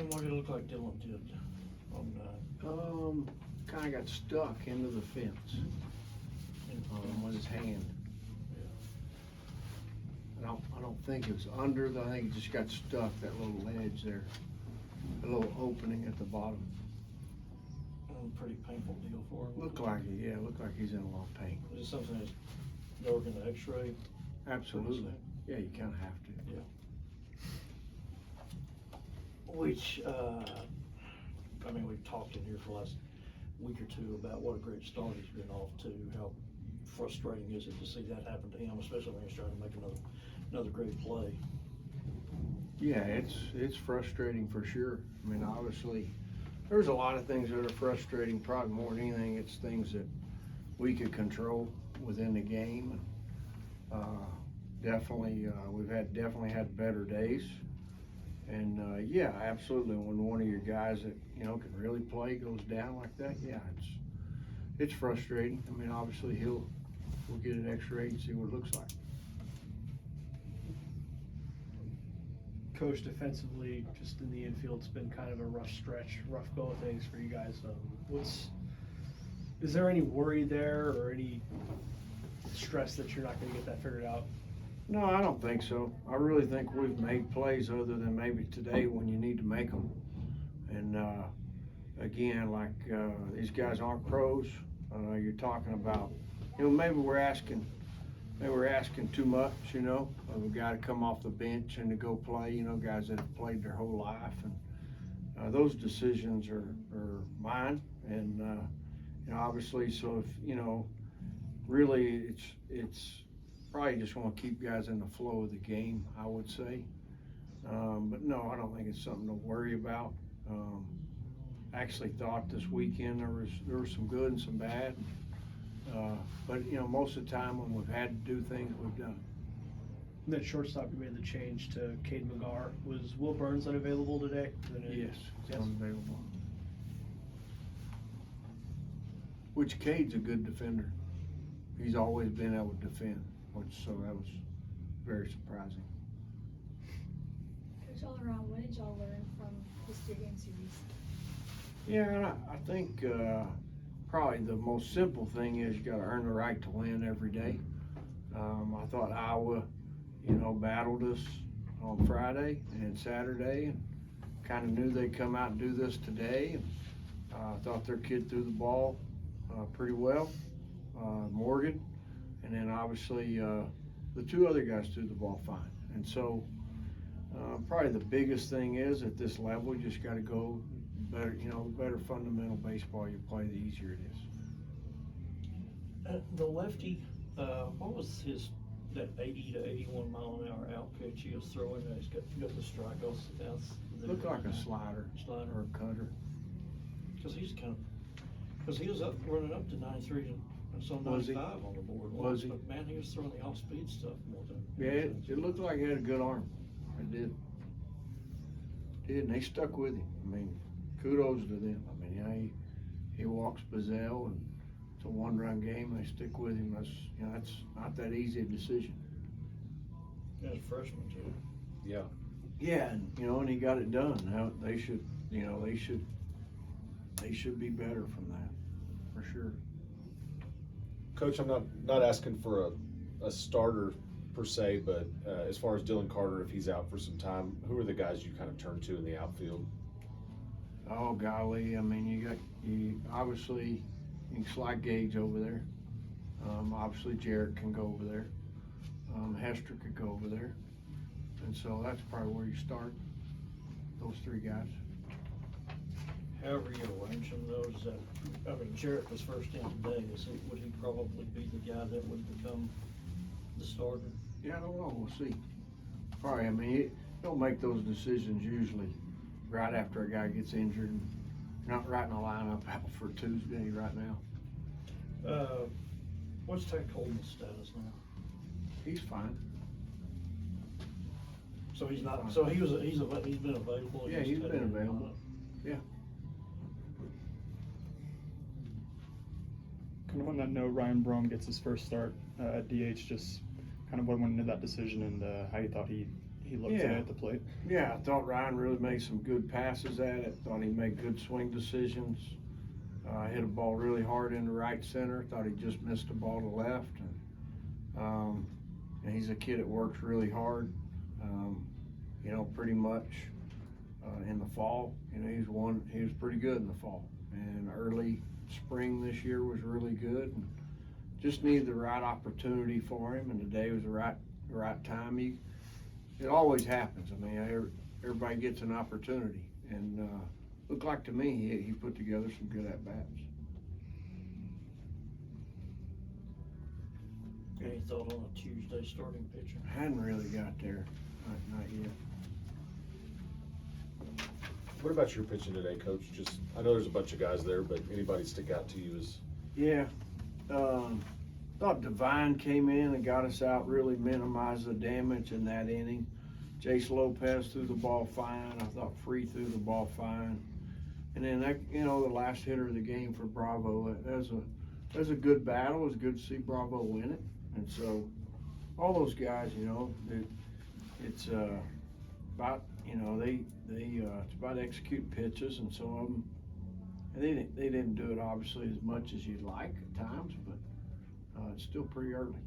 Tim, what did it look like Dylan did on Kind of got stuck into the fence with his hand. I don't think it was under, I think it just got stuck, that little ledge there, a little opening at the bottom. Pretty painful deal for him. Looked like he's in a lot of pain. Is it something that's dark in the x-ray? Absolutely. Yeah, you kind of have to. Yeah. Which, I mean, we've talked in here for the last week or two about what a great start he's been off to, how frustrating is it to see that happen to him, especially when he's trying to make another great play. Yeah, it's frustrating for sure. I mean, obviously, there's a lot of things that are frustrating. Probably more than anything, it's things that we could control within the game. Definitely, we've definitely had better days. And yeah, absolutely. When one of your guys that can really play goes down like that, yeah, it's frustrating. I mean, obviously we'll get an X-ray and see what it looks like. Coach, defensively, just in the infield, it's been kind of a rough stretch, rough go of things for you guys. Is there any worry there or any stress that you're not going to get that figured out? No, I don't think so. I really think we've made plays other than maybe today when you need to make them. And again, like these guys aren't pros. You're talking about, maybe we're asking too much, of a guy to come off the bench and to go play, guys that have played their whole life. And those decisions are mine. And, obviously, so if, really it's probably just want to keep guys in the flow of the game, I would say. But no, I don't think it's something to worry about. Actually thought this weekend there was some good and some bad. But most of the time when we've had to do things, we've done it. That shortstop, you made the change to Cade McGar. Was Will Burns unavailable today? Yes, it's unavailable. Which Cade's a good defender. He's always been able to defend, so that was very surprising. Coach, all around, what did y'all learn from this 3-game series? Yeah, I think probably the most simple thing is you got to earn the right to win every day. I thought Iowa, battled us on Friday and Saturday, and kind of knew they'd come out and do this today. I thought their kid threw the ball pretty well, Morgan, and then obviously the two other guys threw the ball fine. And so probably the biggest thing is at this level, you just got to go better. The better fundamental baseball you play, the easier it is. The lefty, what was that 80 to 81 mile an hour out pitch he was throwing? He's got the strikeouts. Looked like a slider or a cutter. Because he was running up to 93 and so 95 on the board. Was he? But man, he was throwing the off-speed stuff more than. Yeah, it looked like he had a good arm. It did. And they stuck with him. I mean, kudos to them. I mean, he walks Bazell, and it's a one-run game. They stick with him. That's not that easy a decision. As a freshman too. Yeah. Yeah, and he got it done. Now they should be better from that, for sure. Coach, I'm not asking for a starter per se, but as far as Dylan Carter, if he's out for some time, who are the guys you kind of turn to in the outfield? Oh golly, I mean, you obviously you can slide Gage over there. Obviously Jarrett can go over there. Hester could go over there, and so that's probably where you start. Those three guys. However you arrange them, though, Jarrett was first in today. Would he probably be the guy that would become the starter? Yeah, I don't know. We'll see. Probably. I mean, you don't make those decisions usually right after a guy gets injured. And you're not writing a lineup out for Tuesday right now. What's Ted Coleman's status now? He's fine. So he's not. Fine. So he's been available. Yeah, he's been available. Yeah. Kind of on that note, Ryan Brom gets his first start at DH. Just kind of what went into that decision and how you thought he He looked Yeah. at the plate. Yeah, I thought Ryan really made some good passes at it. Thought he made good swing decisions. Hit a ball really hard into right center. Thought he just missed a ball to left. And he's a kid that works really hard. Pretty much in the fall. He was pretty good in the fall. And early spring this year was really good. And just needed the right opportunity for him. And today was the right time. It always happens. I mean, everybody gets an opportunity. And looked like to me he put together some good at-bats. Any thought on a Tuesday starting pitcher? I hadn't really got there, not yet. What about your pitching today, Coach? I know there's a bunch of guys there, but anybody stick out to you as? Yeah, thought Divine came in and got us out, really minimized the damage in that inning. Jace Lopez threw the ball fine. I thought Free threw the ball fine. And then the last hitter of the game for Bravo, that was a good battle. It was good to see Bravo win it. And so all those guys, it's about, it's about executing pitches, and some of them, and they didn't do it obviously as much as you'd like at times, but it's still pretty early.